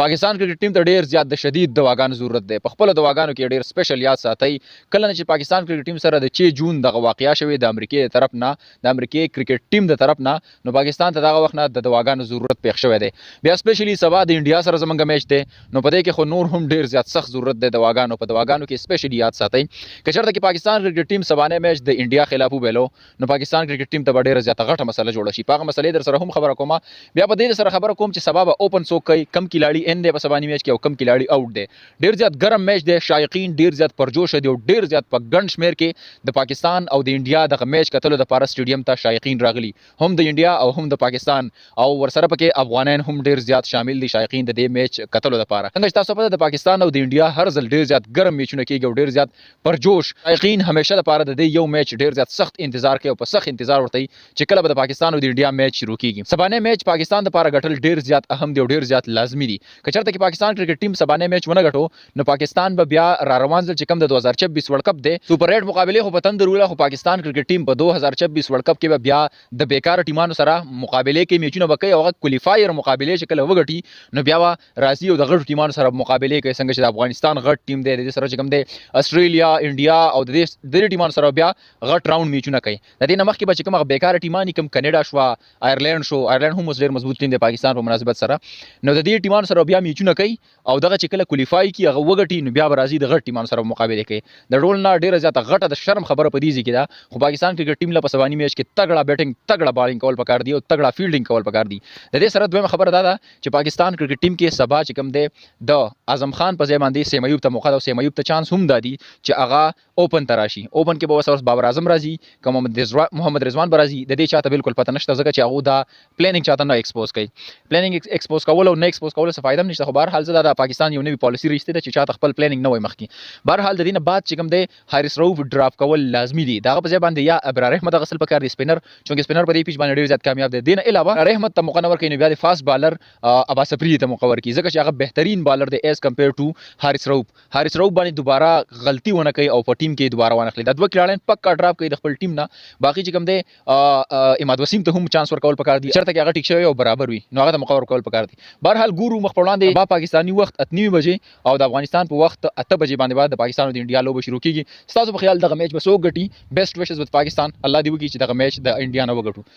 پاکستان کرکټ ټیم ته ډیر زیات د شدید دواګانو ضرورت دی. په خپل دواګانو کې ډیر سپیشل یاد ساتي. کله چې پاکستان کرکټ ټیم سره د 6 جون دغه واقعیا شوې د امریکای طرف نه د امریکای کرکټ ټیم د طرف نه نو پاکستان ته دغه وخت نه د دواګانو ضرورت پېښ شوی دی. بیا سپیشلی سبا د انډیا سره زمونږ میچ دی نو په دې کې خو نور هم ډیر زیات سخت ضرورت دی دواګانو. په دواګانو کې سپیشلی یاد ساتي که چېرته کې پاکستان کرکټ ټیم سبانه میچ د انډیا خلاف وبېلو نو پاکستان کرکټ ټیم ته ډیره زیاته غټه مسله جوړه شي. په هغه مسلې در سره هم خبره کوم. بیا په دې سره خبره کوم چې سبا به اوپن څوک کوي، کم کلاړي ان دی په سباني میچ کې او کم کلاړي آوټ دی. ډیر زیات ګرم میچ دی، شایقین ډیر زیات پرجوش دي او ډیر زیات په ګڼ شمیر کې د پاکستان او د انډیا دغه میچ کتلو د پاره سټیډیم ته شایقین راغلي، هم د انډیا او هم د پاکستان او ورسره پکې افغانان هم ډیر زیات شامل دي شایقین د دې میچ کتلو د پاره. څنګه تاسو په د پاکستان او د انډیا هر ځل ډیر زیات ګرم میچونه کېږي او ډیر زیات پرجوش شایقین همیشه د پاره د دې یو میچ ډیر زیات سخت انتظار کوي او په سخت انتظار ورته چې کله به د پاکستان او د انډیا میچ شروع کیږي. سبانه میچ پاکستان د پاره ګټل ډیر زیات اهم دی او ډیر زیات لازمي دي. که چېرته کې پاکستان کرکټ ټیم سبانه میچ ونه ګټو نو پاکستان به بیا را روان ځل چې کوم د 2026 ورلد کپ دی سپر 8 مقابله خو په تندر ویله، خو پاکستان کرکټ ټیم په 2026 ورلد کپ کې به بیا د بیکار ټیمانو سره مقابله کې میچونه وکړي او هغه کوالیفایر مقابله چې کله وګټي نو بیا راځي او د غټ ټیمانو سره مقابله کوي. څنګه چې د افغانستان غټ ټیم دی د سره چې کوم دی استرالیا، انډیا او د دې ټیمانو سره بیا غټ راوند میچونه کوي. د دې نه مخکې به چې کوم بیکار ټیمانی کوم کینیډا شو، آیرلند شو، آیرلند هم ډیر مضبوط ټیم دی پاکستان په مناسبت سره نو د دې ټیمانو سره بیا میچونه کوي او دغه چې کله کوالیفای کی هغه وګټي نو بیا راځي د غټ ټیمانو سره مقابله کوي. د ډول نه ډیره زیاته غټه د شرم خبره په دې کې ده، خو پاکستان کرکټ ټیم له په سباني میچ کې تګړه بیټینګ، تګړه بالینګ کول پکار دی او تګړه فیلډینګ کول پکار دی. د دې سره دویمه خبره ده چې پاکستان کرکټ ټیم کې سبا چې کوم دی د اعظم خان په ځای باندې سیم ایوب ته موقع ده او سیم ایوب ته چانس هم دادي چې هغه اوپن تراشي. اوپن کې به وسورس بابر اعظم راځي، کوم محمد رضوان برازي. د دې چاته بالکل پته نشته ځکه چې هغه دا پلانینګ چاته نه ایکسپوز کوي. پلانینګ ایکسپوز کول او نه ایکسپوز کول څه فائدہ نشته. خو بهر حال زه د پاکستان یو نوی پالیسی رښتې ده چې چاته خپل پلانینګ نه وای مخکې. بهر حال د دې نه بعد چې کوم دی حارث رؤف ډراپ کول لازمي دي. دغه په ځای باندې یا ابرار احمد غسل پکار دی سپینر، چونکه سپینر په دې پیچ باندې ډیر زیات کامیاب دی. دین علاوه ابرار احمد ته موقع نه ورکوي نو بیا د فاست بالر عباس افریدي ته موقع ورکوي ځکه چې هغه بهترین بالر دی ایز کمپیر ټو حارث رؤف. حارث رؤف باندې دوباره غلطي ونه کوي او په ټیم کې دوباره ونه خلی. د دوه کلاړین پکا ډراپ کوي د خپل ټیم نه. باقي چې کوم دی اماد وسیم ته هم چانس ورکول پکار دی چېرته کې هغه ټیک شوی او برابر وي نو هغه ته موقع ورکول پکار دی. بهر حال ګورو مخ په وړاندې با پاکستانی وخت 8:30 بجې او د افغانستان په وخت 8 بجې باندې بعد د پاکستان او د انډیا لوبه شروع کیږي. ستاسو په خیال دغه میچ به څوک ګټي؟ بیسټ ویشز وذ پاکستان. الله دې وکړي چې دغه میچ د انډیا نه وګټو.